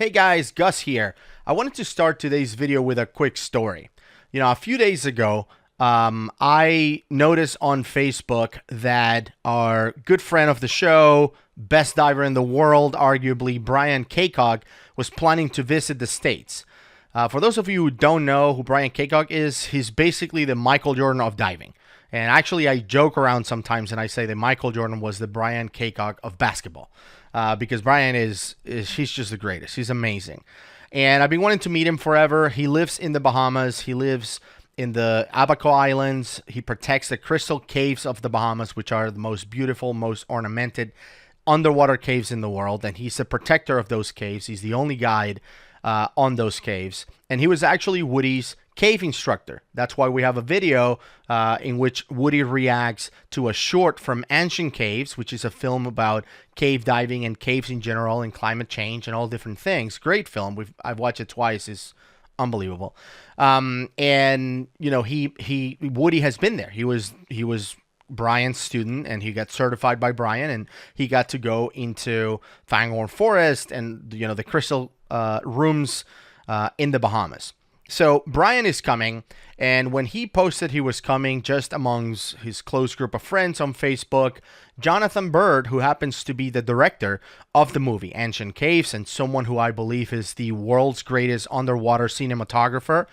Hey guys, Gus here. I wanted to start today's video with a quick story. A few days ago, I noticed on Facebook that our good friend of the show, best diver in the world, arguably, Brian Kaycock, was planning to visit the States. For those of you who don't know who Brian Kaycock is, he's basically the Michael Jordan of diving. And actually, I joke around sometimes and I say that Michael Jordan was the Brian Kaycock of basketball. Because Brian he's just the greatest. He's amazing. And I've been wanting to meet him forever. He lives in the Bahamas. He lives in the Abaco Islands. He protects the crystal caves of the Bahamas, which are the most beautiful, most ornamented underwater caves in the world. And he's the protector of those caves. He's the only guide on those caves. And he was actually Woody's cave instructor. That's why we have a video in which Woody reacts to a short from Ancient Caves, which is a film about cave diving and caves in general and climate change and all different things. Great film. I've watched it twice. It's unbelievable. And Woody has been there. He was Brian's student, and he got certified by Brian, and he got to go into Fangorn Forest and the crystal rooms in the Bahamas. So Brian is coming, and when he posted he was coming, just amongst his close group of friends on Facebook, Jonathan Bird, who happens to be the director of the movie Ancient Caves and someone who I believe is the world's greatest underwater cinematographer,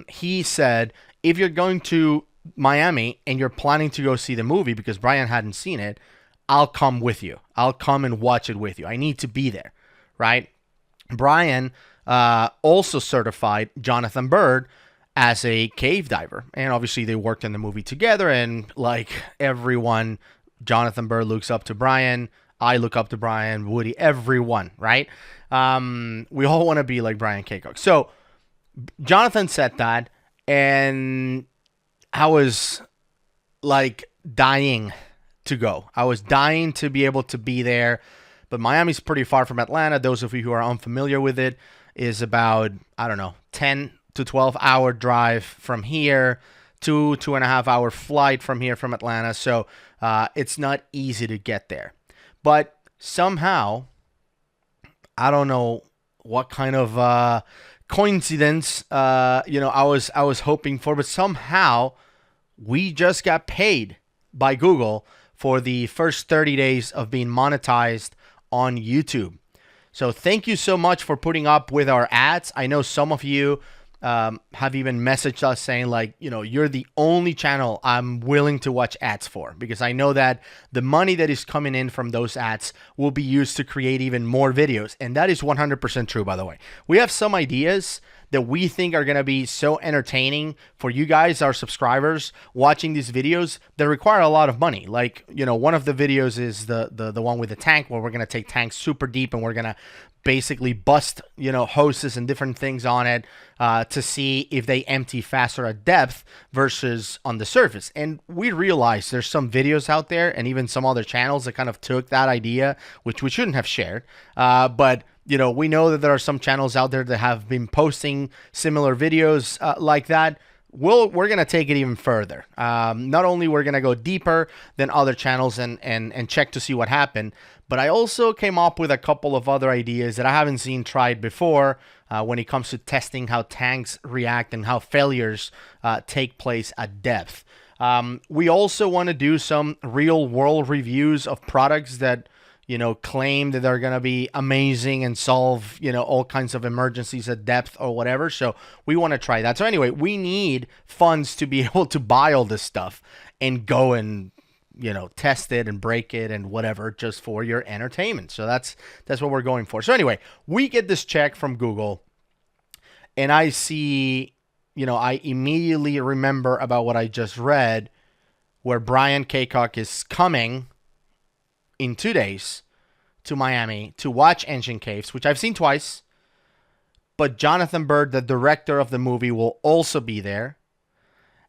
he said, if you're going to Miami and you're planning to go see the movie because Brian hadn't seen it, I'll come with you. I'll come and watch it with you. I need to be there, right? Brian also certified Jonathan Bird as a cave diver. And obviously they worked in the movie together, and like everyone, Jonathan Bird looks up to Brian. I look up to Brian, Woody, everyone, right? We all want to be like Brian Kaycock. So Jonathan said that, and I was like dying to go. I was dying to be able to be there. But Miami's pretty far from Atlanta. Those of you who are unfamiliar with it, is about, 10 to 12 hour drive from here, 2.5 hour flight from here from Atlanta. So it's not easy to get there. But somehow, I don't know what kind of coincidence, I was hoping for, but somehow we just got paid by Google for the first 30 days of being monetized on YouTube. So thank you so much for putting up with our ads. I know some of you have even messaged us saying you're the only channel I'm willing to watch ads for, because I know that the money that is coming in from those ads will be used to create even more videos. And that is 100% true, by the way. We have some ideas that we think are going to be so entertaining for you guys, our subscribers, watching these videos that require a lot of money. Like, one of the videos is the one with the tank, where we're going to take tanks super deep and we're going to basically bust, hoses and different things on it to see if they empty faster at depth versus on the surface. And we realized there's some videos out there and even some other channels that kind of took that idea, which we shouldn't have shared. But we know that there are some channels out there that have been posting similar videos like that. We're going to take it even further. Not only we're going to go deeper than other channels and check to see what happened, but I also came up with a couple of other ideas that I haven't seen tried before when it comes to testing how tanks react and how failures take place at depth. We also want to do some real world reviews of products that claim that they're going to be amazing and solve, all kinds of emergencies at depth or whatever. So we want to try that. So anyway, we need funds to be able to buy all this stuff and go and, test it and break it and whatever, just for your entertainment. So that's what we're going for. So anyway, we get this check from Google, and I see, I immediately remember about what I just read, where Brian Kaycock is coming in 2 days to Miami to watch Ancient Caves, which I've seen twice. But Jonathan Bird, the director of the movie, will also be there.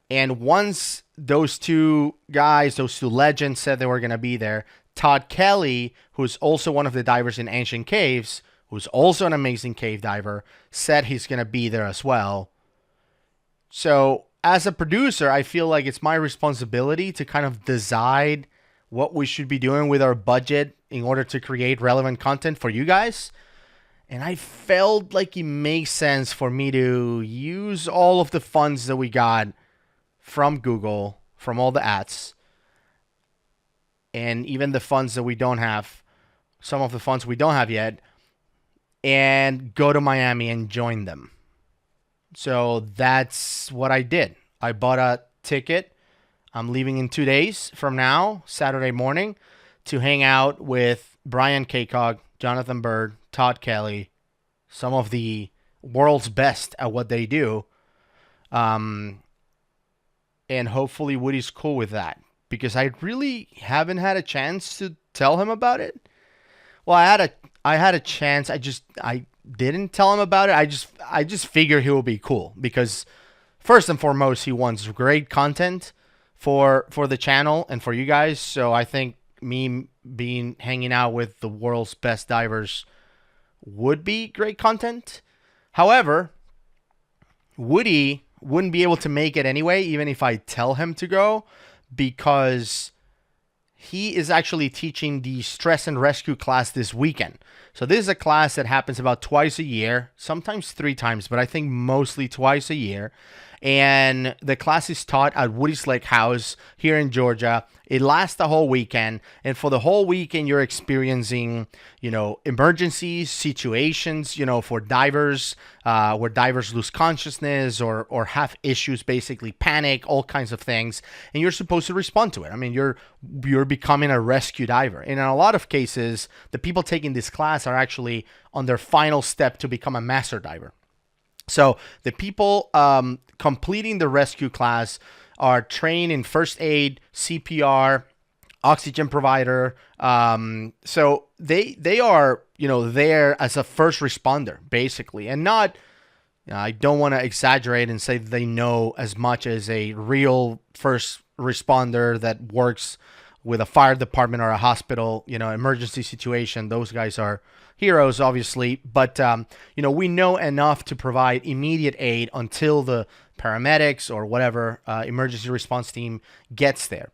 And once those two guys, those two legends, said they were going to be there, Todd Kelly, who's also one of the divers in Ancient Caves, who's also an amazing cave diver, said he's going to be there as well. So as a producer, I feel like it's my responsibility to kind of decide what we should be doing with our budget in order to create relevant content for you guys. And I felt like it makes sense for me to use all of the funds that we got from Google, from all the ads, and even the funds that we don't have, some of the funds we don't have yet, and go to Miami and join them. So that's what I did. I bought a ticket. I'm leaving in 2 days from now, Saturday morning, to hang out with Brian Kakog, Jonathan Bird, Todd Kelly, some of the world's best at what they do. And hopefully Woody's cool with that, because I really haven't had a chance to tell him about it. Well, I had a chance. I didn't tell him about it. I just figure he will be cool, because first and foremost, he wants great content for the channel and for you guys. So I think me hanging out with the world's best divers would be great content. However, Woody wouldn't be able to make it anyway, even if I tell him to go, because he is actually teaching the stress and rescue class this weekend. So this is a class that happens about twice a year, sometimes 3 times, but I think mostly twice a year. And the class is taught at Woody's Lake House here in Georgia. It lasts the whole weekend. And for the whole weekend, you're experiencing, emergencies, situations, for divers, where divers lose consciousness or have issues, basically panic, all kinds of things. And you're supposed to respond to it. I mean, you're becoming a rescue diver. And in a lot of cases, the people taking this class are actually on their final step to become a master diver. So the people completing the rescue class are trained in first aid, CPR, oxygen provider. So they are, there as a first responder, basically. And not, I don't want to exaggerate and say they know as much as a real first responder that works with a fire department or a hospital, emergency situation. Those guys are heroes, obviously, but we know enough to provide immediate aid until the paramedics or whatever emergency response team gets there.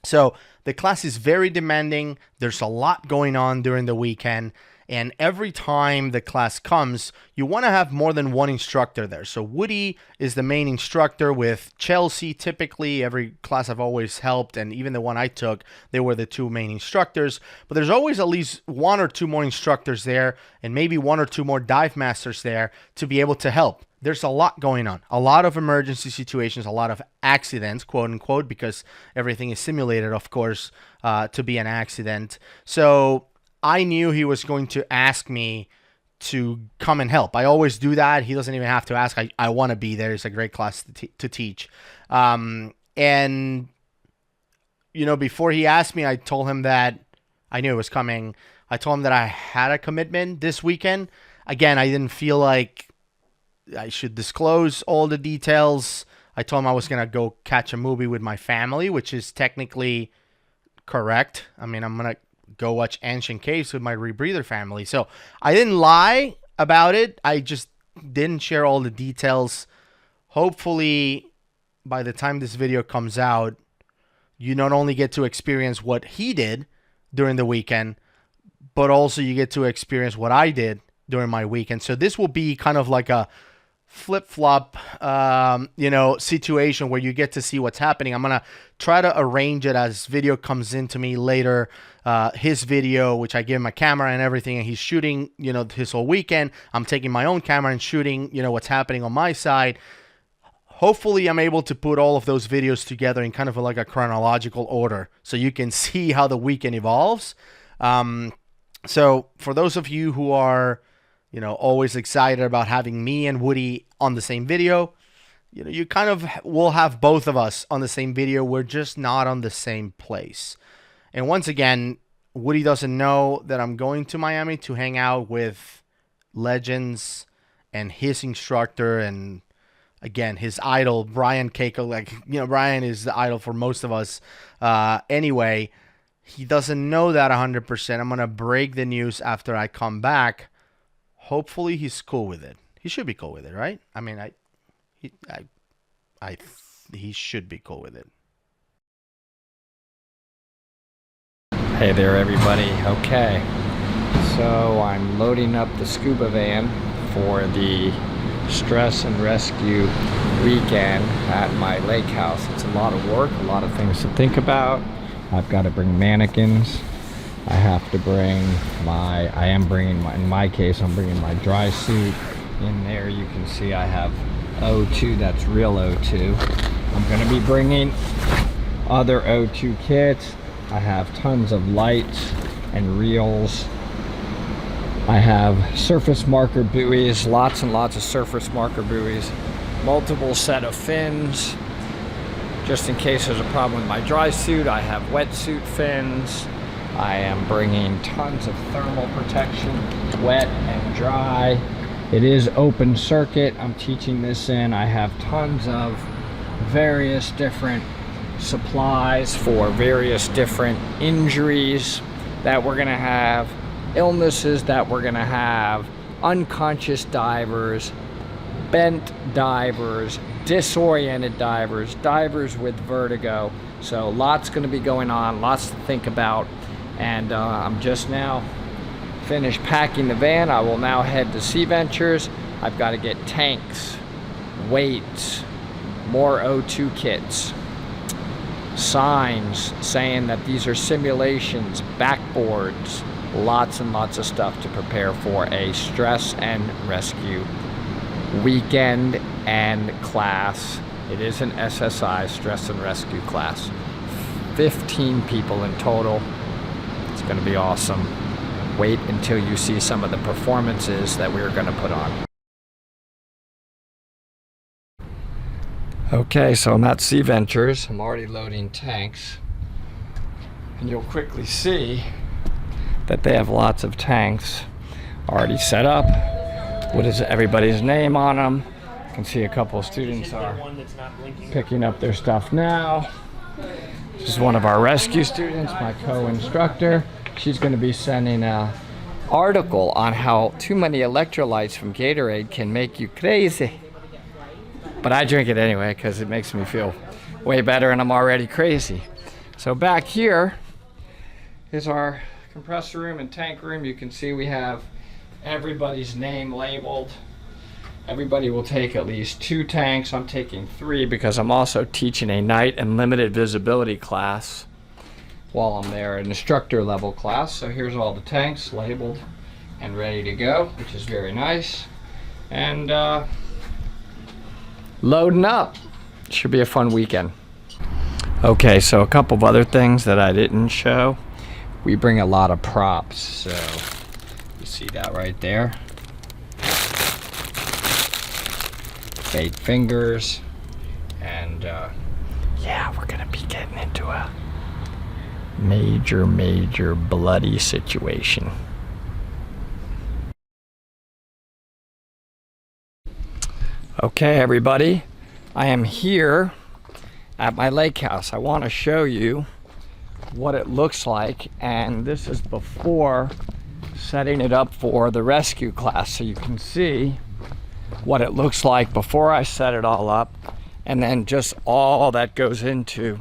So the class is very demanding. There's a lot going on during the weekend. And every time the class comes, you want to have more than one instructor there. So Woody is the main instructor with Chelsea. Typically, every class I've always helped, and even the one I took, they were the 2 main instructors. But there's always at least 1 or 2 more instructors there, and maybe 1 or 2 more dive masters there to be able to help. There's a lot going on, a lot of emergency situations, a lot of accidents, quote unquote, because everything is simulated, of course, to be an accident. So I knew he was going to ask me to come and help. I always do that. He doesn't even have to ask. I want to be there. It's a great class to teach. And, before he asked me, I told him that I knew it was coming. I told him that I had a commitment this weekend. Again, I didn't feel like I should disclose all the details. I told him I was going to go catch a movie with my family, which is technically correct. I mean, I'm going to go watch Ancient Caves with my Rebreather family. So I didn't lie about it. I just didn't share all the details. Hopefully, by the time this video comes out, you not only get to experience what he did during the weekend, but also you get to experience what I did during my weekend. So this will be kind of like a flip-flop, situation where you get to see what's happening. I'm going to try to arrange it as video comes into me later. His video, which I give him a camera and everything, and he's shooting, his whole weekend. I'm taking my own camera and shooting, what's happening on my side. Hopefully I'm able to put all of those videos together in kind of like a chronological order so you can see how the weekend evolves. So for those of you who are, always excited about having me and Woody on the same video, you kind of will have both of us on the same video. We're just not on the same place. And once again, Woody doesn't know that I'm going to Miami to hang out with legends and his instructor and, again, his idol, Brian Keiko. Brian is the idol for most of us. Anyway, he doesn't know that 100%. I'm going to break the news after I come back. Hopefully he's cool with it. He should be cool with it, right? I mean, he should be cool with it. Hey there, everybody. Okay, So I'm loading up the scuba van for the stress and rescue weekend at my lake house. It's a lot of work, a lot of things to think about. I've got to bring mannequins. I have to bring in my case, I'm bringing my dry suit. In there you can see I have O2, that's real O2. I'm going to be bringing other O2 kits. I have tons of lights and reels. I have surface marker buoys, lots and lots of surface marker buoys, multiple set of fins. Just in case there's a problem with my dry suit, I have wetsuit fins. I am bringing tons of thermal protection, wet and dry. It is open circuit. I'm teaching this in. I have tons of various different supplies for various different injuries that we're gonna have, illnesses that we're gonna have, unconscious divers, bent divers, disoriented divers, divers with vertigo. So lots gonna be going on, lots to think about. And I'm just now finished packing the van. I will now head to Sea Ventures. I've got to get tanks, weights, more O2 kits, signs saying that these are simulations, backboards, lots and lots of stuff to prepare for a stress and rescue weekend and class. It is an SSI, stress and rescue class. 15 people in total. It's going to be awesome. Wait until you see some of the performances that we're going to put on. Okay, so I'm at Sea Ventures. I'm already loading tanks. And you'll quickly see that they have lots of tanks already set up. What is everybody's name on them? You can see a couple of students are picking up their stuff now. This is one of our rescue students, my co-instructor. She's going to be sending an article on how too many electrolytes from Gatorade can make you crazy. But I drink it anyway because it makes me feel way better and I'm already crazy. So back here is our compressor room and tank room. You can see we have everybody's name labeled. Everybody will take at least 2 tanks. I'm taking 3 because I'm also teaching a night and limited visibility class while I'm there, an instructor level class. So here's all the tanks labeled and ready to go, which is very nice. And loading up. Should be a fun weekend. Okay, so a couple of other things that I didn't show. We bring a lot of props, so you see that right there. Fake fingers, and yeah, we're gonna be getting into a major bloody situation. Okay, everybody, I am here at my lake house. I want to show you what it looks like, and this is before setting it up for the rescue class, so you can see what it looks like before I set it all up, and then just all that goes into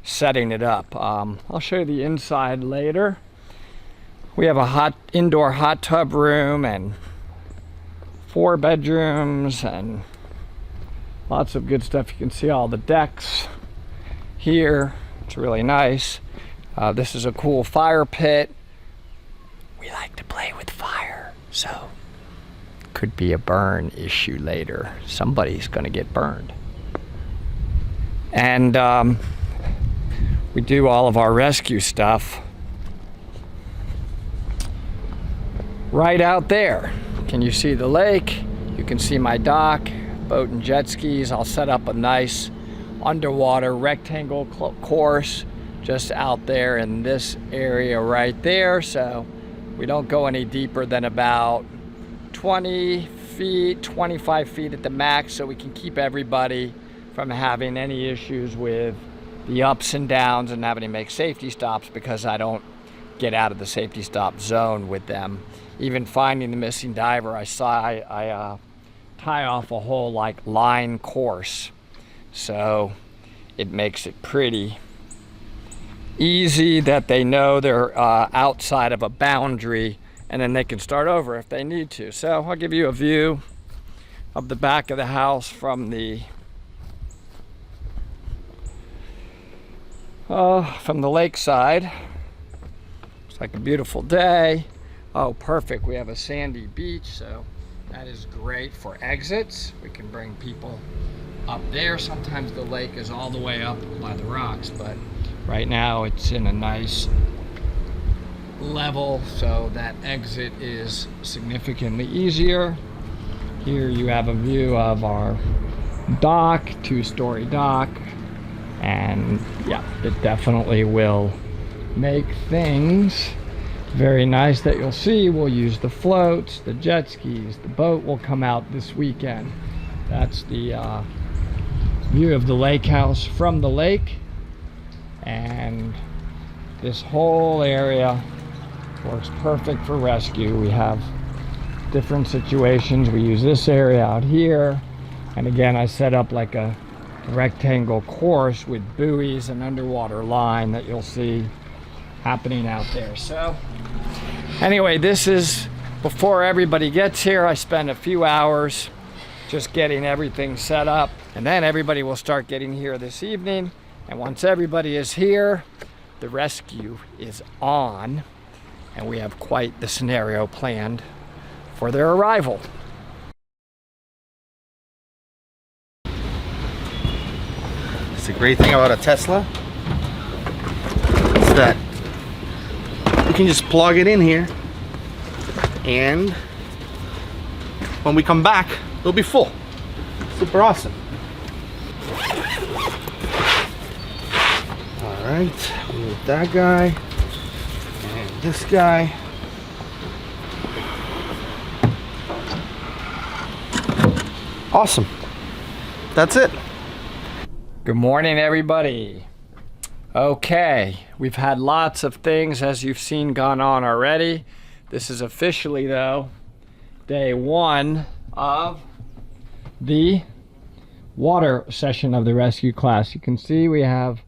setting it up. I'll show you the inside later. We have a indoor hot tub room and 4 bedrooms and lots of good stuff. You can see all the decks here. It's really nice. This is a cool fire pit. We like to play with fire, so could be a burn issue later. Somebody's gonna get burned. And we do all of our rescue stuff right out there. Can you see the lake? You can see my dock, boat and jet skis. I'll set up a nice underwater rectangle course just out there in this area right there, so we don't go any deeper than about 20 feet, 25 feet at the max, so we can keep everybody from having any issues with the ups and downs and having to make safety stops, because I don't get out of the safety stop zone with them. Even finding the missing diver, I tie off a whole like line course, so it makes it pretty easy that they know they're outside of a boundary and then they can start over if they need to. So I'll give you a view of the back of the house from the lakeside. It's like a beautiful day. Oh, perfect. We have a sandy beach, so that is great for exits. We can bring people up there. Sometimes the lake is all the way up by the rocks, but right now it's in a nice level, so that exit is significantly easier. Here you have a view of our dock, two-story dock, and yeah, it definitely will make things very nice that you'll see. We'll use the floats, the jet skis, the boat will come out this weekend. That's the view of the lake house from the lake, and this whole area works perfect for rescue. We have different situations. We use this area out here, and again I set up like a rectangle course with buoys and underwater line that you'll see happening out there. So anyway, this is before everybody gets here. I spend a few hours just getting everything set up, and then everybody will start getting here this evening, and once everybody is here, the rescue is on, and we have quite the scenario planned for their arrival. It's a great thing about a Tesla is that you can just plug it in here, and when we come back, it'll be full. Super awesome. All right, we need that guy and this guy. Awesome. That's it. Good morning, everybody. Okay, we've had lots of things, as you've seen, gone on already. This is officially, though, day one of the water session of the rescue class. You can see we have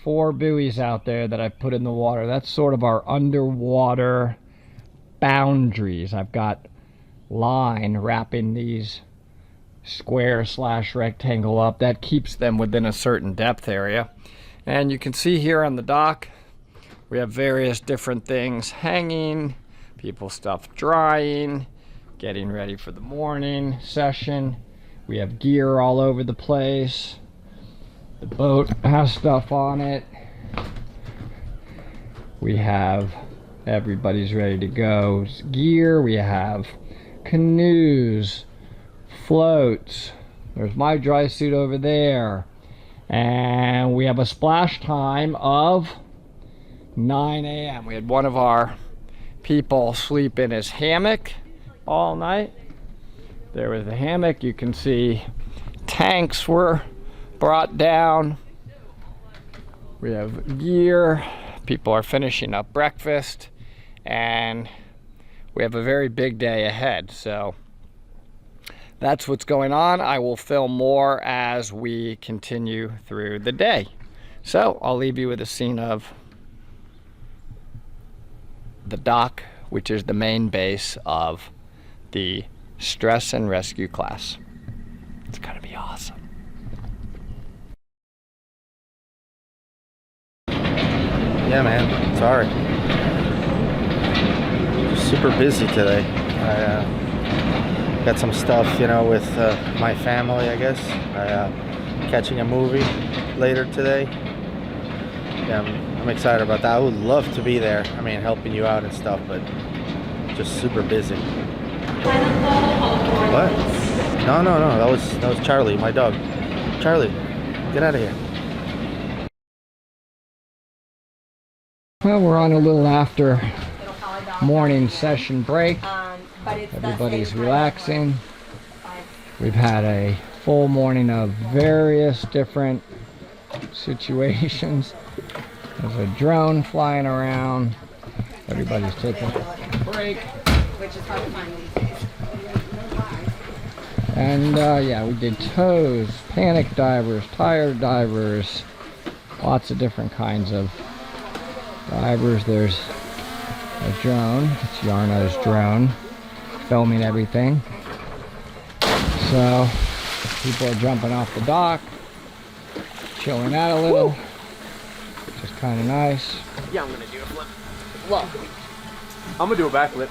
4 buoys out there that I've put in the water. That's sort of our underwater boundaries. I've got line wrapping these square / rectangle up. That keeps them within a certain depth area. And you can see here on the dock, we have various different things hanging, people stuff drying, getting ready for the morning session. We have gear all over the place. The boat has stuff on it. We have, everybody's ready to go. Gear, we have canoes, floats. There's my dry suit over there. And we have a splash time of 9 a.m. We had one of our people sleep in his hammock all night. There was a hammock. You can see tanks were brought down. We have gear. People are finishing up breakfast, and we have a very big day ahead. So that's what's going on. I will film more as we continue through the day. So I'll leave you with a scene of the dock, which is the main base of the stress and rescue class. It's gonna be awesome. Yeah, man. Sorry. Just super busy today. I got some stuff, with my family, I guess. Catching a movie later today. Yeah, I'm excited about that. I would love to be there. I mean, helping you out and stuff, but just super busy. What? No. That was Charlie, my dog. Charlie, get out of here. Well, we're on a little after morning session break. Everybody's relaxing. We've had a full morning of various different situations. There's a drone flying around. Everybody's taking a break. And yeah, we did tows, panic divers, tire divers, lots of different kinds of divers. There's a drone. It's Yarno's drone, filming everything. So people are jumping off the dock, chilling out a little, which is kind of nice. Yeah, I'm gonna do a flip. Well, I'm gonna do a backflip.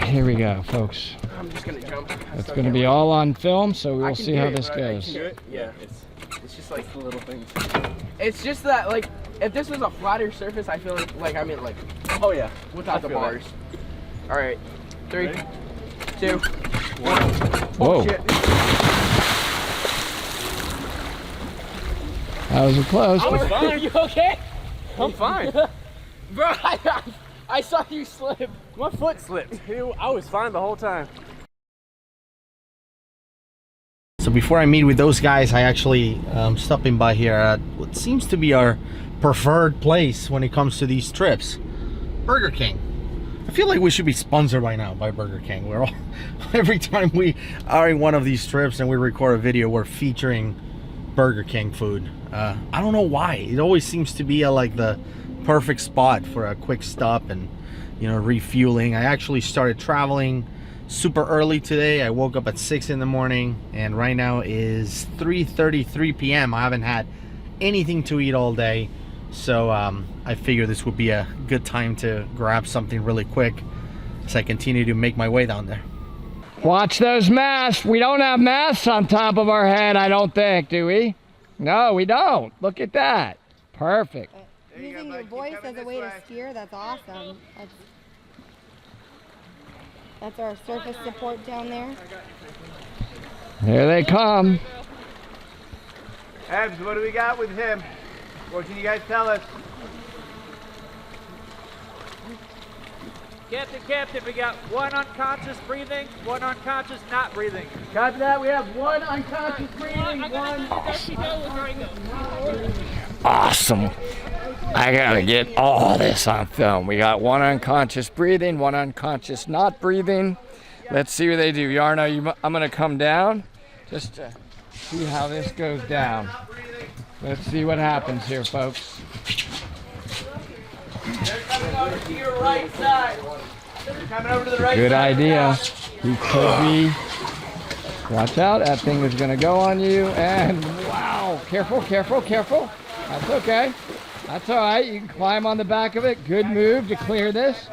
Here we go, folks. I'm just gonna jump. It's gonna be all on film, so we'll see how this goes. Yeah, it's just like the little things. It's just that, like, if this was a flatter surface, I feel like I'm in, like, oh yeah, without the bars. All right, 3, 2, 1. Whoa. Shit. That was close. I'm fine. You okay? I'm fine. Bro, I saw you slip. My foot slipped. I was fine the whole time. So before I meet with those guys, I actually stopping by here at what seems to be our preferred place when it comes to these trips, Burger King. I feel like we should be sponsored by now by Burger King. We're all, every time we are in one of these trips and we record a video, we're featuring Burger King food. I don't know why. It always seems to be like the perfect spot for a quick stop and, you know, refueling. I actually started traveling super early today. I woke up at 6 in the morning and right now is 3:33 p.m. I haven't had anything to eat all day, so I figure this would be a good time to grab something really quick as I continue to make my way down there. Watch those masks. We don't have masks on top of our head, I don't think, do we? No, we don't. Look at that. Perfect. Using your voice as a way to steer, that's awesome. That's our surface support down there. Here they come. Ebs, what do we got with him? What can you guys tell us? Captain, we got one unconscious breathing, one unconscious not breathing. Copy that. We have one unconscious breathing, one. Awesome. I gotta get all this on film. We got one unconscious breathing, one unconscious not breathing. Let's see what they do. Yarno, I'm gonna come down just to see how this goes down. Let's see what happens here, folks. They're coming over to your right side. They're coming over to the right Good side. idea. He could be. Watch out, that thing is gonna go on you, and wow, careful, careful, careful. That's okay. That's all right. You can climb on the back of it. Good move to clear this.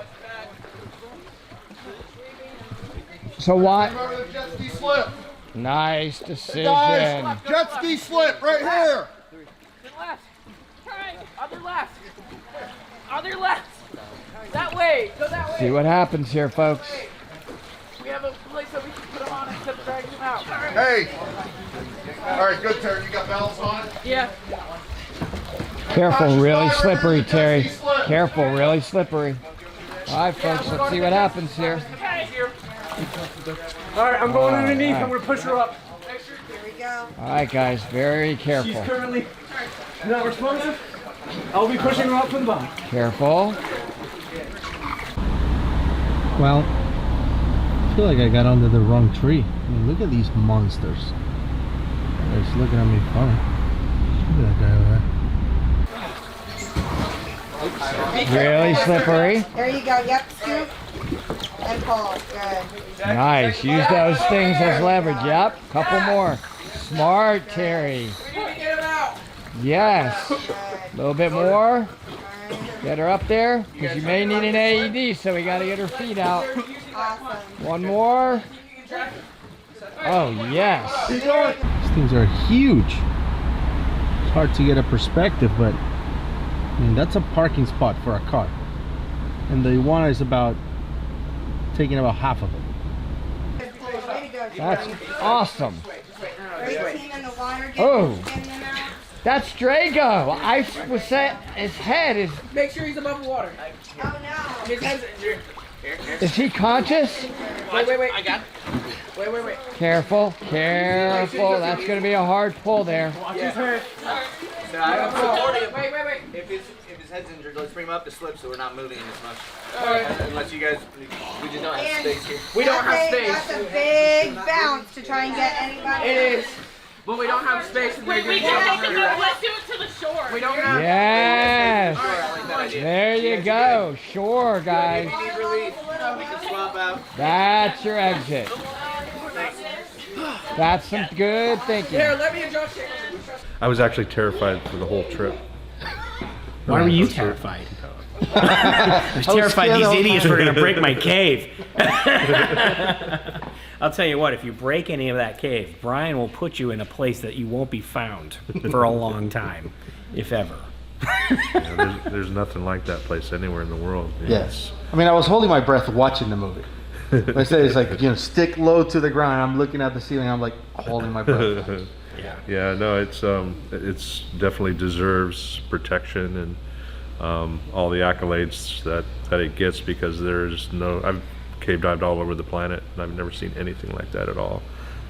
So what? Jet ski slip. Nice decision. Jet ski slip right here. Left. Other left. Other left. That way. Go that way. See what happens here, folks. We have a place that we can put them on instead of dragging them out. Hey. All right, good, Terry. You got balance on? Yeah. Careful, really slippery, Terry. Careful, really slippery. All right, folks, let's see what happens here. All right, I'm going underneath. right. I'm going to push her up. Here we go. All right, guys, very She's careful. currently not responsive. I'll be pushing her up from the bottom. Careful. Well, I feel like I got under the wrong tree. I mean, look at these monsters. They're just looking at me funny. Look at that guy over there. Really slippery. There you go. Yep, scoop and pull. Good. Nice. Use those things as leverage. Yep. Couple more. Smart, Terry. Get him out. Yes. A little bit more. Get her up there, because you may need an AED, so we got to get her feet out. Awesome. One more. Oh, yes. These things are huge. It's hard to get a perspective, but I mean, that's a parking spot for a car. And the iguana is taking about half of it. Way to go, That's Terry. awesome. Great team in the water. Oh. Getting them out. That's Drago. I was saying his head is. Make sure he's above the water. Oh no. His head's injured. Is he conscious? Wait. I got it. Wait. Careful, careful. That's going to be a hard pull there. Watch his head. Wait. If his head's injured, let's bring him up to slip so we're not moving as much. Alright. Unless you guys, we just don't have space here. We don't have That's space. That's a big bounce to try and get anybody. It is. But we don't have space. We can make it, let's do it to the shore. We don't have. Yes. Alright, I like that. There you go. Sure, guys. That's your exit. That's some good thinking. Here, let me adjust it. I was actually terrified for the whole trip. Why were you terrified? I was terrified these idiots were going to break my cave. I'll tell you what, if you break any of that cave, Brian will put you in a place that you won't be found for a long time, if ever. Yeah, there's nothing like that place anywhere in the world. Yes. I mean, I was holding my breath watching the movie. I said it's like, stick low to the ground. I'm looking at the ceiling. I'm like holding my breath. Yeah, no, it's definitely deserves protection and all the accolades that it gets, because I've cave dived all over the planet and I've never seen anything like that at all.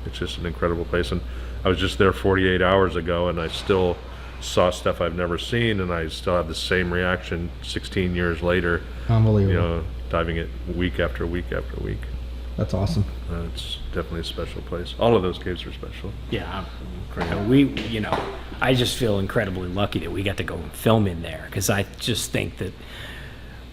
It's just an incredible place, and I was just there 48 hours ago and I still saw stuff I've never seen, and I still have the same reaction 16 years later. Unbelievable. Diving it week after week after week. That's awesome. It's definitely a special place. All of those caves are special. Yeah, I just feel incredibly lucky that we got to go and film in there, because I just think that,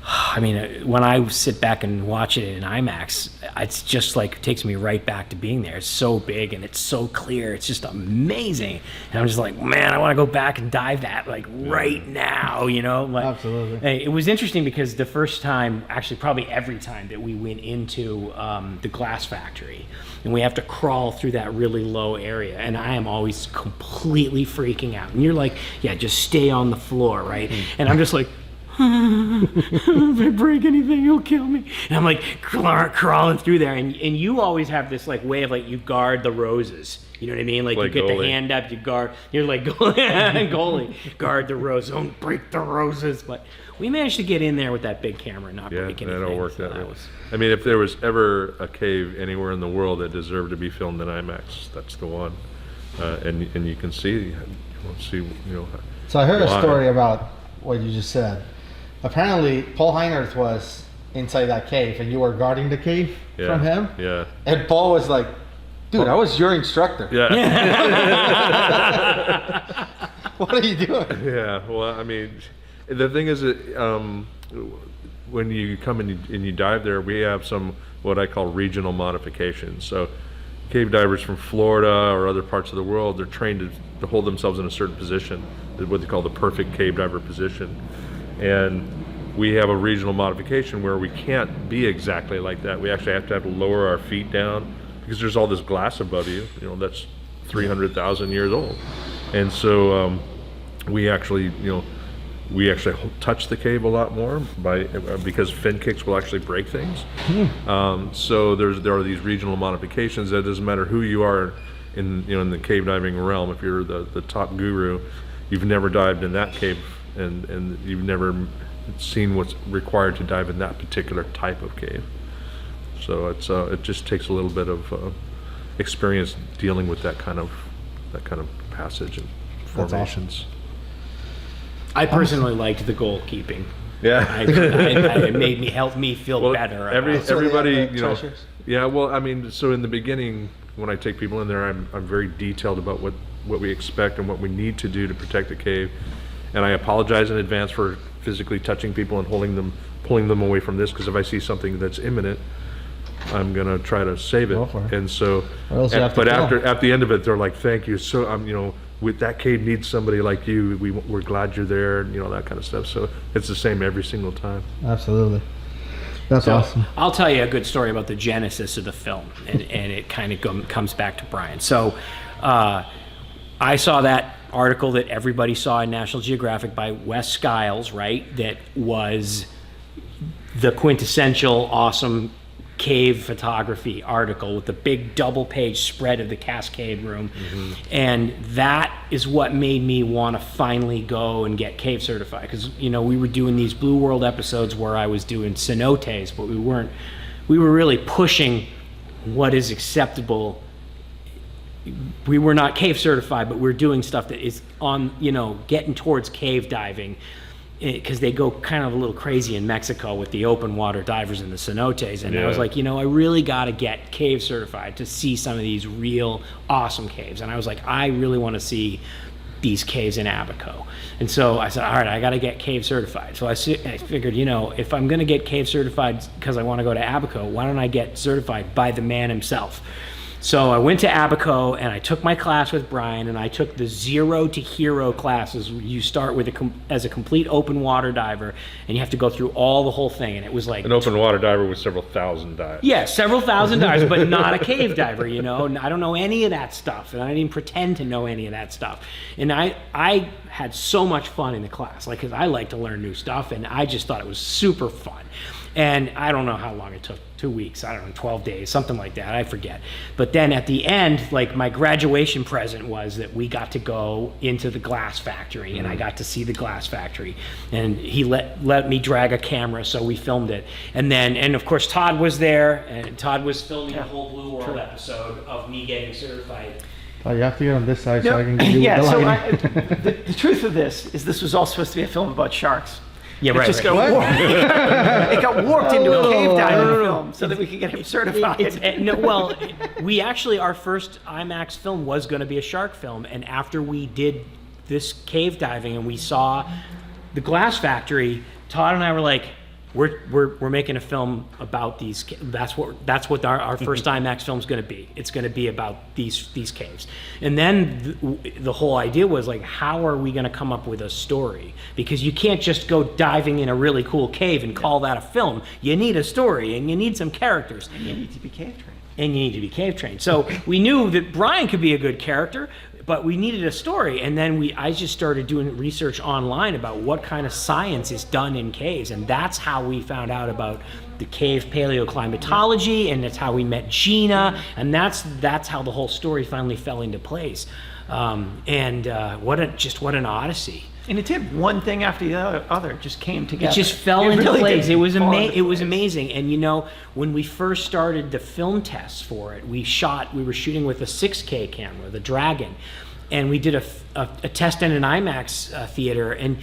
I mean, when I sit back and watch it in IMAX, it's just like, it takes me right back to being there. It's so big and it's so clear. It's just amazing. And I'm just like, man, I want to go back and dive that right now, Absolutely. Hey, it was interesting because the first time, actually probably every time that we went into the glass factory, and we have to crawl through that really low area, and I am always completely freaking out. And you're like, yeah, just stay on the floor, right? And I'm just like, if I break anything, it'll kill me. And I'm like crawling through there, and you always have this way of you guard the roses. You know what I mean? You get goalie. the hand up, you guard. You're like goalie, guard the roses. Don't break the roses. But we managed to get in there with that big camera and not break anything. Yeah, that'll work that way. I mean, if there was ever a cave anywhere in the world that deserved to be filmed in IMAX, that's the one. And you can see. So I heard a story about what you just said. Apparently, Paul Heinert was inside that cave, and you were guarding the cave from him. Yeah. And Paul was like, "Dude, I was your instructor. Yeah. What are you doing?" Yeah. Well, I mean, the thing is that when you come and you dive there, we have some what I call regional modifications. So, cave divers from Florida or other parts of the world, they're trained to hold themselves in a certain position, what they call the perfect cave diver position. And we have a regional modification where we can't be exactly like that. We actually have to lower our feet down, because there's all this glass above you, that's 300,000 years old. And so we actually touch the cave a lot more because fin kicks will actually break things. So there are these regional modifications that doesn't matter who you are in the cave diving realm. If you're the top guru, you've never dived in that cave, and you've never seen what's required to dive in that particular type of cave. So it just takes a little bit of experience dealing with that kind of passage and formations. I personally liked the goalkeeping. Yeah. It helped me feel better. Everybody, yeah. Well, I mean, so in the beginning, when I take people in there, I'm very detailed about what we expect and what we need to do to protect the cave. And I apologize in advance for physically touching people and pulling them away from this, because if I see something that's imminent, I'm gonna try to save it. And so, at the end of it, they're like, "Thank you." So with that cave needs somebody like you. We're glad you're there, and that kind of stuff. So it's the same every single time. Absolutely. That's awesome. I'll tell you a good story about the genesis of the film, and it kind of comes back to Brian. So I saw that article that everybody saw in National Geographic by Wes Skiles, right? That was the quintessential awesome cave photography article with the big double-page spread of the Cascade Room. And that is what made me want to finally go and get cave certified, because we were doing these Blue World episodes where I was doing cenotes, but we were really pushing what is acceptable. We were not cave certified, but we're doing stuff that is on, getting towards cave diving, because they go kind of a little crazy in Mexico with the open water divers and the cenotes. And I was like, I really got to get cave certified to see some of these real awesome caves. And I was like, I really want to see these caves in Abaco. And so I said, all right, I got to get cave certified. So I figured, you know, if I'm going to get cave certified because I want to go to Abaco, why don't I get certified by the man himself? So I went to Abaco and I took my class with Brian, and I took the 0 to hero classes. You start with as a complete open water diver, and you have to go through the whole thing. And it was like An open water diver with several thousand dives. yeah, several thousand divers, but not a cave diver, you know. I don't know any of that stuff, and I didn't even pretend to know any of that stuff. And I had so much fun in the class, like, because I like to learn new stuff, and I just thought it was super fun. And I don't know how long it took, 2 weeks, I don't know, 12 days, something like that, I forget. But then at the end, like, my graduation present was that we got to go into the glass factory, and I got to see the glass factory. And he let me drag a camera, so we filmed it. And then, and of course, Todd was there, and Todd was filming the whole Blue World episode of me getting certified. Oh, you have to get on this side so I can give you Yeah, the so lighting. the truth of this is this was all supposed to be a film about sharks. Yeah, It right. just right. got warped. It got warped into a cave diving film so that we could get him certified. No, well, we actually, our first IMAX film was going to be a shark film, and after we did this cave diving and we saw the glass factory, Todd and I were like, we're making a film about these. That's what our first IMAX film's going to be. It's going to be about these caves. And then the whole idea was like, how are we going to come up with a story? Because you can't just go diving in a really cool cave and call that a film. You need a story, and you need some characters. And you need to be cave trained. And you need to be cave trained. So we knew that Brian could be a good character, but we needed a story. And then I just started doing research online about what kind of science is done in caves. And that's how we found out about the cave paleoclimatology, and that's how we met Gina. And that's how the whole story finally fell into place. What an odyssey. And it did one thing after the other. It just came together. It just fell into really place. did It was fall into it was place. amazing. And you know, when we first started the film tests for it, we were shooting with a 6K camera, the Dragon, and we did a test in an IMAX theater, and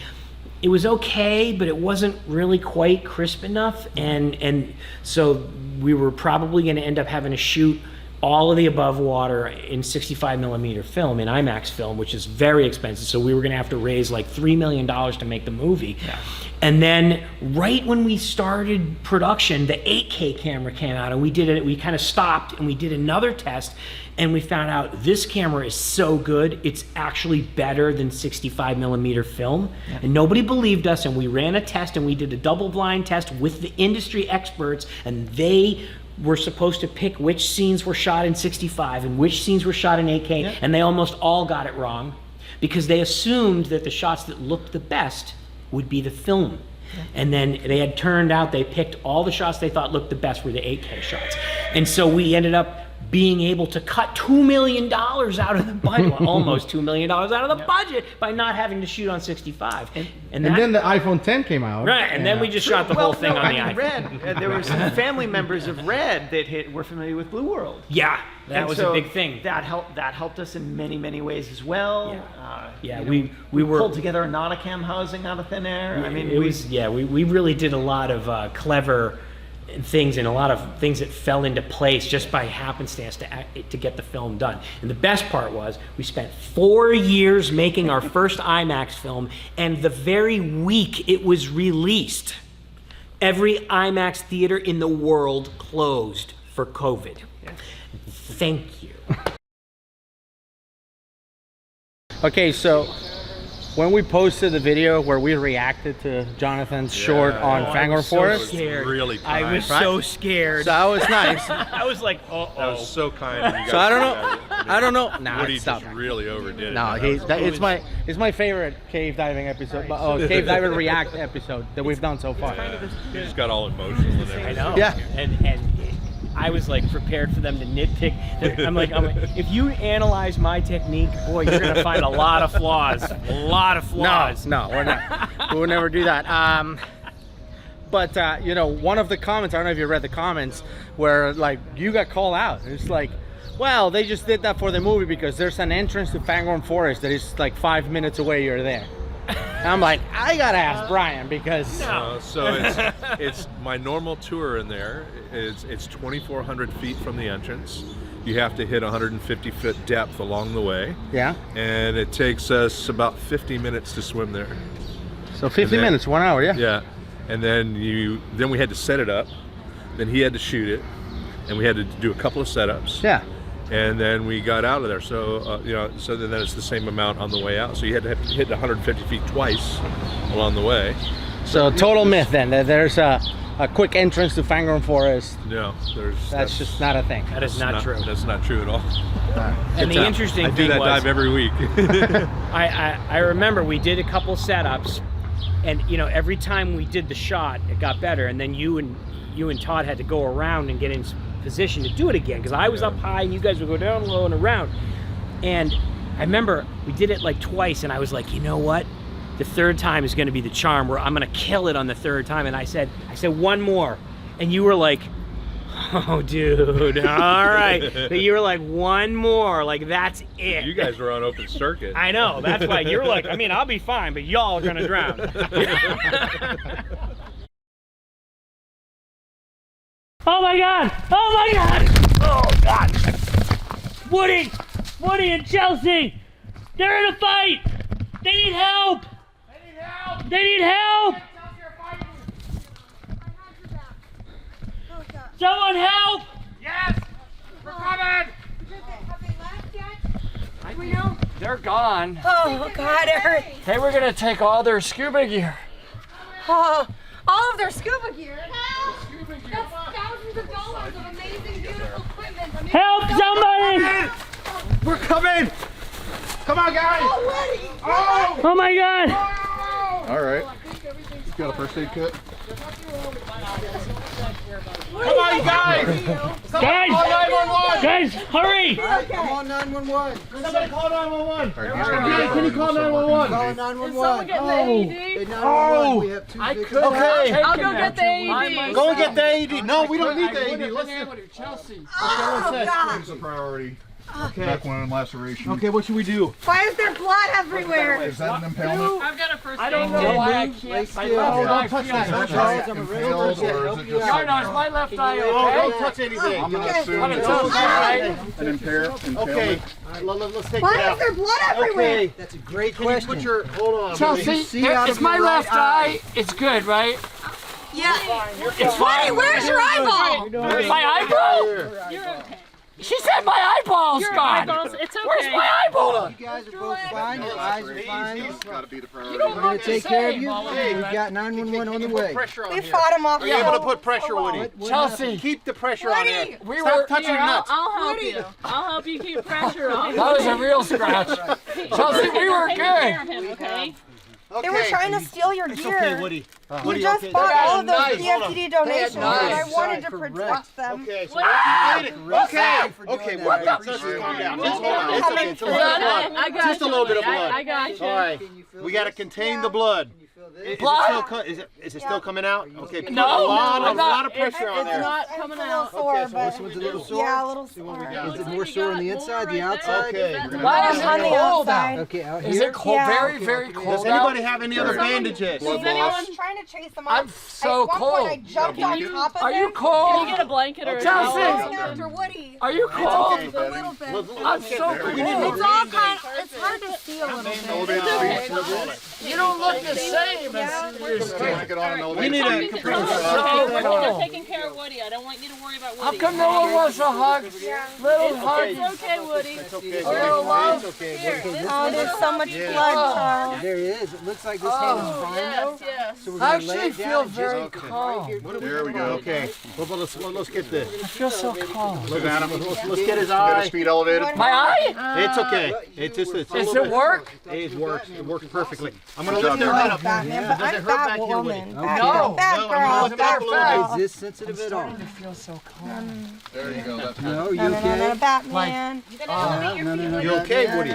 it was okay, but it wasn't really quite crisp enough, and so we were probably going to end up having to shoot all of the above water in 65 millimeter film, in IMAX film, which is very expensive. So we were gonna have to raise like $3 million to make the movie. Yeah. And then right when we started production, the 8K camera came out, and we kind of stopped and we did another test, and we found out this camera is so good, it's actually better than 65 millimeter film. Yeah. And nobody believed us, and we ran a test, and we did a double blind test with the industry experts, and they were supposed to pick which scenes were shot in 65 and which scenes were shot in 8K, yeah. And they almost all got it wrong because they assumed that the shots that looked the best would be the film. Yeah. And then they picked all the shots they thought looked the best were the 8K shots. And so we ended up being able to cut $2 million out of the budget, well, almost $2 million out of the budget by not having to shoot on 65. And then the iPhone 10 came out. Right, and then we just shot the whole thing on the iPhone. Red, there were some family members of Red that were familiar with Blue World. Yeah, that was a big thing. That helped us in many, many ways as well. Yeah, we were pulled together a Nauticam housing out of thin air. We really did a lot of clever things, and a lot of things that fell into place just by happenstance to get the film done. And the best part was we spent 4 years making our first IMAX film, and the very week it was released, every IMAX theater in the world closed for COVID. Yes. Thank you. Okay, so when we posted the video where we reacted to Jonathan's short on Fangorn Forest, scared. Really kind. I was so scared. so that was nice. I was like, That was so kind of you guys. So I don't know. Nah, Woody stop. just really overdid it. No, it's my favorite cave diving episode. Cave diving react episode that we've done so far. He just got all emotional and everything. I know. Yeah. And I was like prepared for them to nitpick. I'm like, if you analyze my technique, boy, you're gonna find a lot of flaws. A lot of flaws. No, we're not. We would never do that. But you know, one of the comments, I don't know if you read the comments, where like you got called out. It's like, well, they just did that for the movie because there's an entrance to Fangorn Forest that is like 5 minutes away. You're there. And I'm like, I gotta ask Brian because So it's my normal tour in there. It's 2,400 feet from the entrance. you have to hit 150-foot depth along the way. Yeah. And it takes us about 50 minutes to swim there. So 50 minutes, 1 hour, yeah. Yeah. And then we had to set it up. Then he had to shoot it, and we had to do a couple of setups. Yeah. And then we got out of there. So so then it's the same amount on the way out. So you had to hit 150 feet twice along the way. So total myth then. That there's a quick entrance to Fangorn Forest. No, that's just not a thing. That is not true. That's not true at all. And the interesting I thing do that was, dive every week. I remember we did a couple setups, and every time we did the shot, it got better. And then you and Todd had to go around and get in position to do it again, because I was up high and you guys would go down low and around. And I remember we did it like twice, and I was like, you know what? The third time is going to be the charm, where I'm going to kill it on the third time. And I said one more, and you were like, oh dude, all right. But you were like, one more, like that's it. You guys were on open circuit. I know, that's why you're like, I mean, I'll be fine, but y'all are going to drown. Oh my God! Oh my God! Oh God! Woody and Chelsea, they're in a fight. They need help. They need help. Someone help! Yes! We're coming! They're gone. Oh, God, it hurts. They were gonna take all their scuba gear. Oh, all of their scuba gear. That's thousands of dollars of amazing, beautiful equipment. Help somebody! We're coming! Come on, guys! Oh, Oh my God! All right. You got a first aid kit? Come on, you guys! Guys! Guys, hurry! Call 911. Somebody call 911! Can you call 911? Call 911. Get the AED? 911. We have two victims. Okay. I'll go get the AED. Go and get the AED. No, we don't need the AED. Listen. Oh, God. It's a priority. Back one laceration. Okay, what should we do? Why is there blood everywhere? Is that an impalement? I've got a first I don't know why I can't. My left Don't touch eye. that. Charles, I'm a regular Impaled, or is it just No, it's my left eye. don't Okay. touch anything. I'm going to assume Okay, it's so it's alright. an impairment. Okay. Let's take Why it is out. there blood everywhere? That's a great Can you question. put your, hold on. Chelsea, see out it's of my your right left eye. It's good, right? Yeah. Woody, where's your eyeball? My eyeball? She said my eyeball's gone. It's okay. Where's my eyeball? You guys are both fine. Your eyes are fine. He's got to be the priority. We're going to take care of you. We've got 911 on the way. Pressure on We here. fought him off. Are you able to put pressure, Woody? Chelsea, Keep the pressure on here. we Stop were. touching nuts. I'll help you. I'll help you keep pressure on. That was a real scratch. Chelsea, we were good. Him, okay? They were trying to steal your gear. Okay, Woody. You just bought all of those Nice. Hold on. DFTD donations, and I knives. wanted to Correct. protect them. Okay, so Okay, what the? Just calm down. Just hold on. It's okay. It's a little blood. I got Just a little bit of blood. I got you. All right. We got to contain the blood. Is it still coming out? Okay. Put No, a lot not- of pressure on It's there. not It's coming a little out. sore, Okay, so but what's a little sore? yeah, a little sore. Is it more sore on the inside, the outside? Okay. We're gonna Why is On it the cold outside. out? Okay, out Is here. it cold? Yeah. Very, very cold Does out? anybody have any other bandages? I was trying to chase them off. I'm so At one cold. point, I jumped on top of Are you them. cold? Can you get a blanket or a Chelsea! towel? Going after Woody. Are you cold? A little bit. I'm so cold. It's all kind. It's hard to see a little bit. You don't look the same Yeah, as we're We need a compression. We're taking care of Woody. I don't want you to worry about How Woody. come no one wants a hug? Little hug. It's okay, Woody. Little love. Oh, there's so much blood, Charles. There is. It looks like this hand is fine though. Yes. So we're I going to lay actually it feel down just very right calm. here. There we go. Okay. Let's get this. I feel so calm. Look at him. Let's get his eye. Speed elevated. My eye? It's okay. It's just. Does it work? It works. It works perfectly. I'm gonna lift their head up. Batman, but Does it I'm hurt bad back here, Woody? woman. No. Bad No, girl. I'm gonna Bad lift it up a little girl. Is this sensitive at all? I feel so calm. There you go. That's No, good. you No, no, no, okay? Batman. No. You okay, Woody?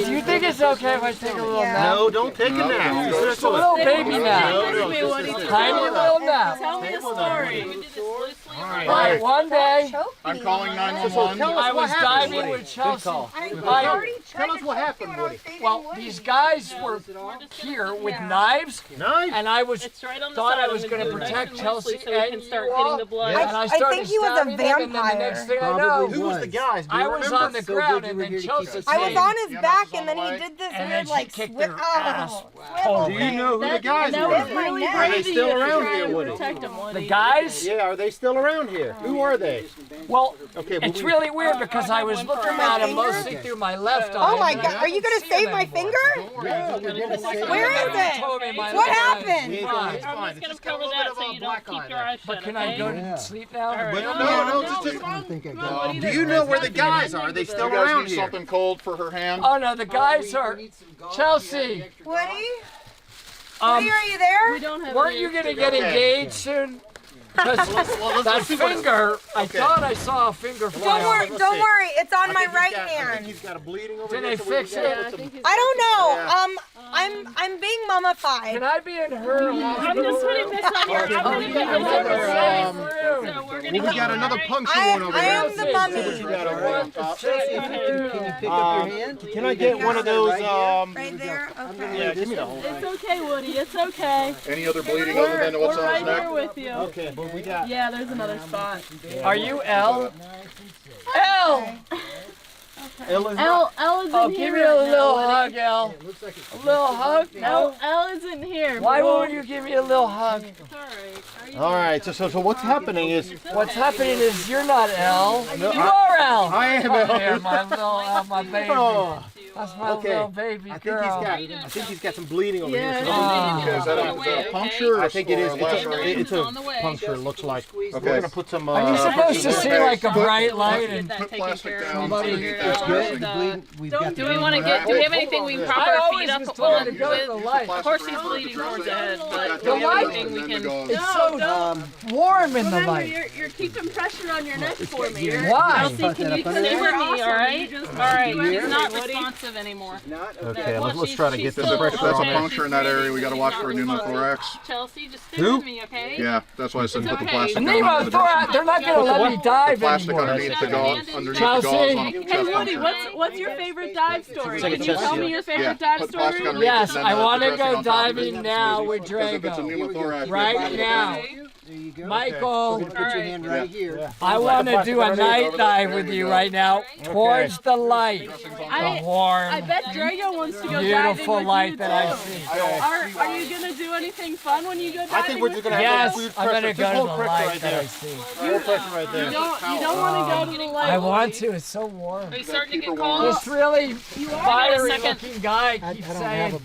Do you think it's okay if I take a little nap? No, don't take a nap. Just a little baby nap. No, no, Woody. Tiny little nap. Tell me a story. Right, one day I'm calling 911. I was diving with Chelsea. Tell us what happened, Woody. Well, these guys were here with knives, Knives? and I was thought I was going to protect Chelsea and you all, and I started think he was a stabbing them, and then the next thing I know, Who was the guys? Do you I was remember? on the ground, and then Chelsea I was came, on his back, and then he did this and then weird she like kicked swivel. their ass. Swivel Do you thing. know who the guys That were? was my neck. Are they still around here, Woody? The guys? Yeah, are they still around here? Who are they? Well, Okay, but it's really weird because I was looking at him mostly through my left eye. Oh my God! Are you gonna save my finger? Where is it? What happened? I'm just gonna cover that so you don't keep your eyes shut. But can I go to sleep now? Do you know where the guys are? Are they still around here? Something cold for her hand. Oh no, the guys are Chelsea. Woody? Woody, are you there? Weren't you gonna get engaged soon? Because that finger, I thought I saw a finger fly off. Don't worry. It's on my right hand. He's got a bleeding over Did there. they fix it? I don't know. I'm being mummified. Can I be in her I'm just putting this on your. I'm putting this on your. So we're gonna. We got another puncture I one over I there. am the mummy. Can I get one of those? Right there. Okay. Yeah, give me the whole It's thing. okay, Woody. It's okay. Any other bleeding other than what's We're on right his neck? here with you. Okay, but we got. Yeah, there's another spot. Are you L? L! L is Oh, in give here me a right little now, hug, L. A little hug? No. L isn't here. Why but won't you give me a little hug? It's alright. All right, so what's happening is. What's happening is you're not L. You are L. I am Come L. here, my little L, my baby. Oh, That's my okay. little baby I think girl. I think he's got some bleeding over Yeah, here. it So- Is that a puncture? I think it is. or a laceration? It's a puncture. It looks like. We're Okay. gonna put some. Are you supposed to see like a bright light Get and that Put taken plastic care down. of. Underneath Figure that out, dressing. do we want to get? Do we have anything we can prop I our always feet up was on told to go to the with? light. Of course, he's bleeding towards the head, but The do we have light? anything we can? It's so warm in the Remember, light. you're keeping pressure on your neck for me. Why? Chelsea, can you consider me? All right. All right. He's not responsive anymore. Okay, Well, let's try to get There's some a, pressure that's a on it. puncture in that area. We got to watch for a pneumothorax. Chelsea, just stick Who? with me, okay? Yeah, that's why I said put the okay. plastic And down under the dressing. they're not gonna let me dive Plastic anymore. underneath the gauze, underneath the Chelsea? gauze on a Hey chest Woody, puncture. what's your favorite dive story? like a Can you chest tell me seal. your Yeah, favorite dive put plastic story? underneath Yes, it, and I then want to the dressing go on top of it. diving now with Because if it's a Drago. pneumothorax, Right now. Michael, Put your hand right here. I want to do a night dive with you right now towards the light. The I warm, bet Drago wants to go diving beautiful with light you that I too. see. Are you gonna do anything fun when you go diving? I think we're just gonna have Yes, a weird I'm pressure. gonna Just go hold to the pressure light right that I there. see. Hold pressure right there. You don't want to go to the light. I want to, it's so warm. Are you starting to Keep get her warm. cold? This really fiery second. looking guy keeps saying,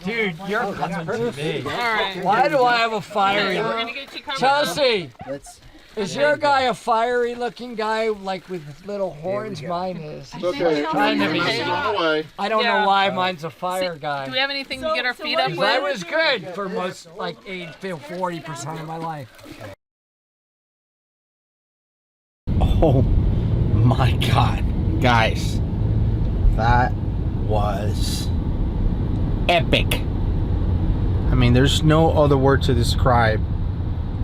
dude, you're coming to me. All right. Why do I have a fiery We're look? gonna get you covered. Chelsea, is your guy a fiery looking guy like with little horns? Mine is. It's okay. Trying to be. This is on the way. I don't Yeah. know why mine's a fire Do guy. we have anything to get our feet up I with? was good for most, like 40% of my life. Oh my God, guys, that was epic. I mean, there's no other word to describe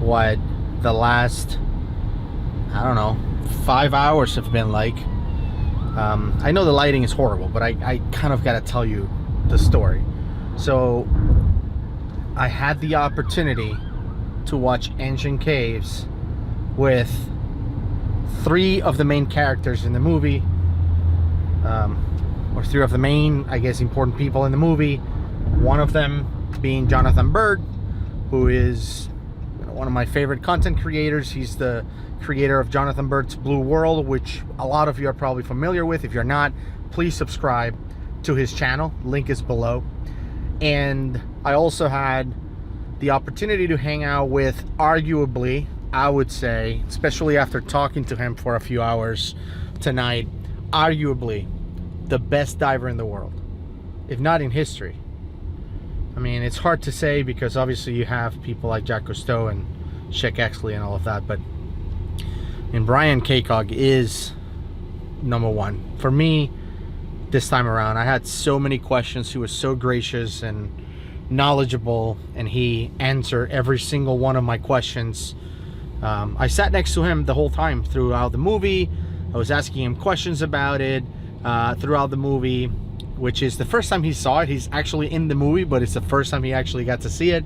what the last, I don't know, 5 hours have been like. I know the lighting is horrible, but I kind of got to tell you the story. So I had the opportunity to watch Ancient Caves with 3 of the main characters in the movie, or 3 of the main, I guess, important people in the movie. One of them being Jonathan Bird, who is one of my favorite content creators. He's the creator of Jonathan Bird's Blue World, which a lot of you are probably familiar with. If you're not, please subscribe to his channel. Link is below. And I also had the opportunity to hang out with, arguably, I would say, especially after talking to him for a few hours tonight, arguably the best diver in the world, if not in history. I mean, it's hard to say because obviously you have people like Jack Cousteau and Sheik Exley and all of that, but Brian Kakog is #1 for me this time around. I had so many questions. He was so gracious and knowledgeable, and he answered every single one of my questions I sat next to him the whole time throughout the movie. I was asking him questions about it throughout the movie, which is the first time he saw it. He's actually in the movie, but it's the first time he actually got to see it.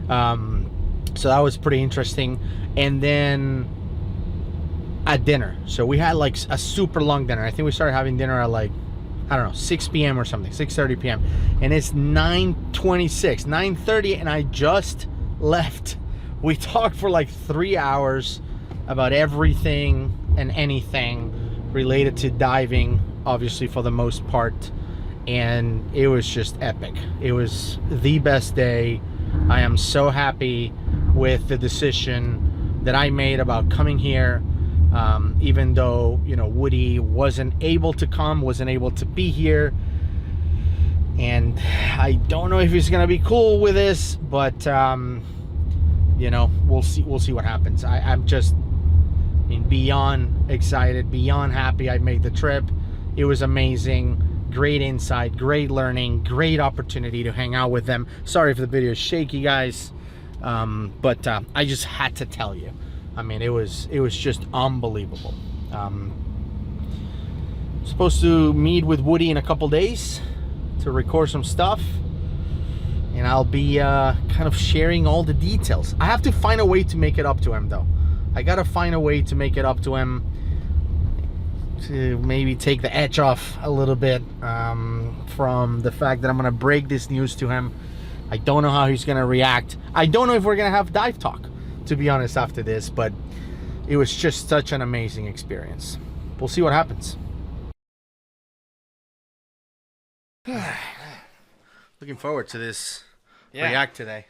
So that was pretty interesting. And then at dinner, so we had like a super long dinner. I think we started having dinner at like, I don't know, 6 p.m. or something, 6:30 p.m. And it's 9:26, 9:30, and I just left. We talked for like 3 hours about everything and anything related to diving, obviously for the most part. And it was just epic. It was the best day. I am so happy with the decision that I made about coming here. Even though, you know, Woody wasn't able to come, wasn't able to be here. And I don't know if he's gonna be cool with this, but you know, we'll see what happens. I'm just beyond excited, beyond happy I made the trip. It was amazing. Great insight, great learning, great opportunity to hang out with them. Sorry if the video is shaky, guys, but I just had to tell you. I mean, it was just unbelievable. Supposed to meet with Woody in a couple days to record some stuff, and I'll be kind of sharing all the details. I have to find a way to make it up to him, though. I gotta find a way to make it up to him, to maybe take the edge off a little bit from the fact that I'm gonna break this news to him. I don't know how he's gonna react. I don't know if we're gonna have dive talk, to be honest, after this, but it was just such an amazing experience. We'll see what happens. Looking forward to this react today.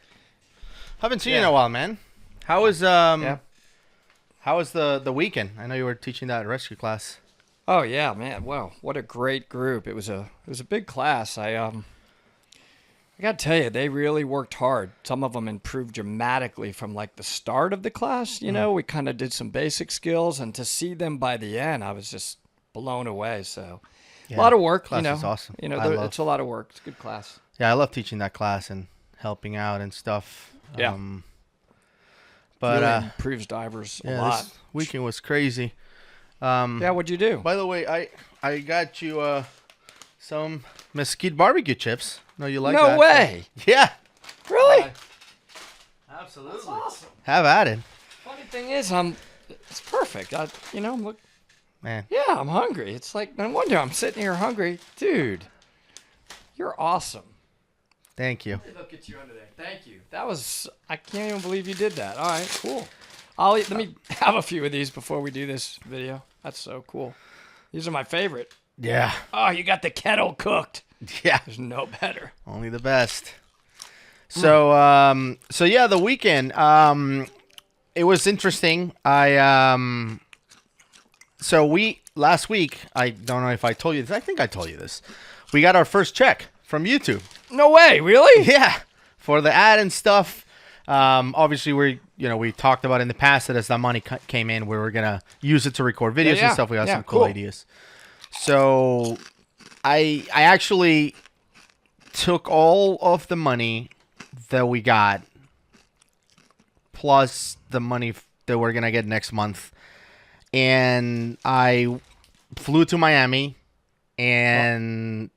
Haven't seen you in a while, man. How was how was the weekend? I know you were teaching that rescue class. Oh yeah, man. Well, what a great group. It was a big class. I got to tell you, they really worked hard. Some of them improved dramatically from like the start of the class. You know, we kind of did some basic skills, and to see them by the end, I was just blown away. So a lot of work, class you know. is awesome. You know, it's a lot of work. It's a good class. Yeah, I love teaching that class and helping out and stuff. Yeah. But really improves divers a lot. This weekend was crazy. Yeah, what'd you do? By the way, I got you some mesquite barbecue chips. No, you like that? No way. Yeah. Really? Absolutely. That's awesome. Have at it. Funny thing is, it's perfect. You know, look. Man. Yeah, I'm hungry. It's like, no wonder I'm sitting here hungry. Dude, you're awesome. Thank you. Let me look at you under there. Thank you. That was, I can't even believe you did that. All right, cool. Let me have a few of these before we do this video. That's so cool. These are my favorite. Yeah. Oh, you got the kettle cooked. Yeah. There's no better. Only the best. So, so yeah, the weekend, it was interesting. So last week, I don't know if I told you this. I think I told you this. We got our first check from YouTube. No way, really? Yeah. For the ad and stuff. Obviously we talked about in the past that as the money came in, we were going to use it to record videos and stuff. We got some cool ideas. So I actually took all of the money that we got plus the money that we're going to get next month, and I flew to Miami, and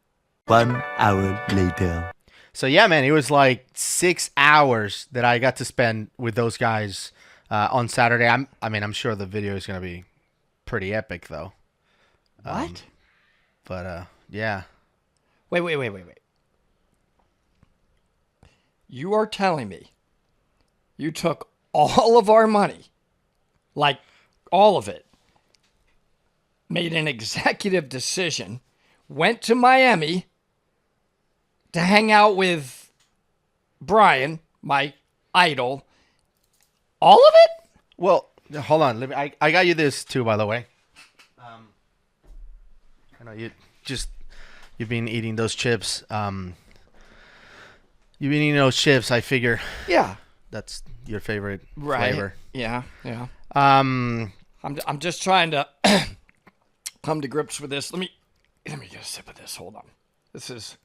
1 hour later. So yeah, man, it was like 6 hours that I got to spend with those guys on Saturday. I'm sure the video is gonna be pretty epic, though. What? But yeah. Wait. You are telling me you took all of our money, like all of it, made an executive decision, went to Miami to hang out with Brian, my idol. All of it? Well, hold on. I got you this too, by the way. I know you've been eating those chips. You've been eating those chips. I figure. Yeah. That's your favorite Right. flavor. Yeah. I'm just trying to come to grips with this. Let me get a sip of this. Hold on. This is.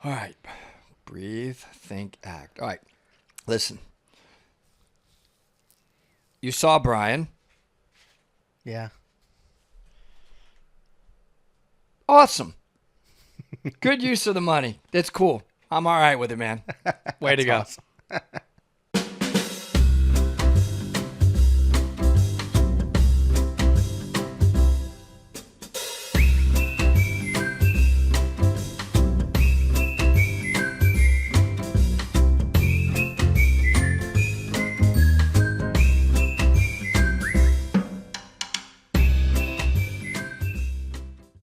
All right. Breathe, think, act. All right. Listen. You saw Brian. Yeah. Awesome. Good use of the money. That's cool. I'm all right with it, man. Way to go. Awesome.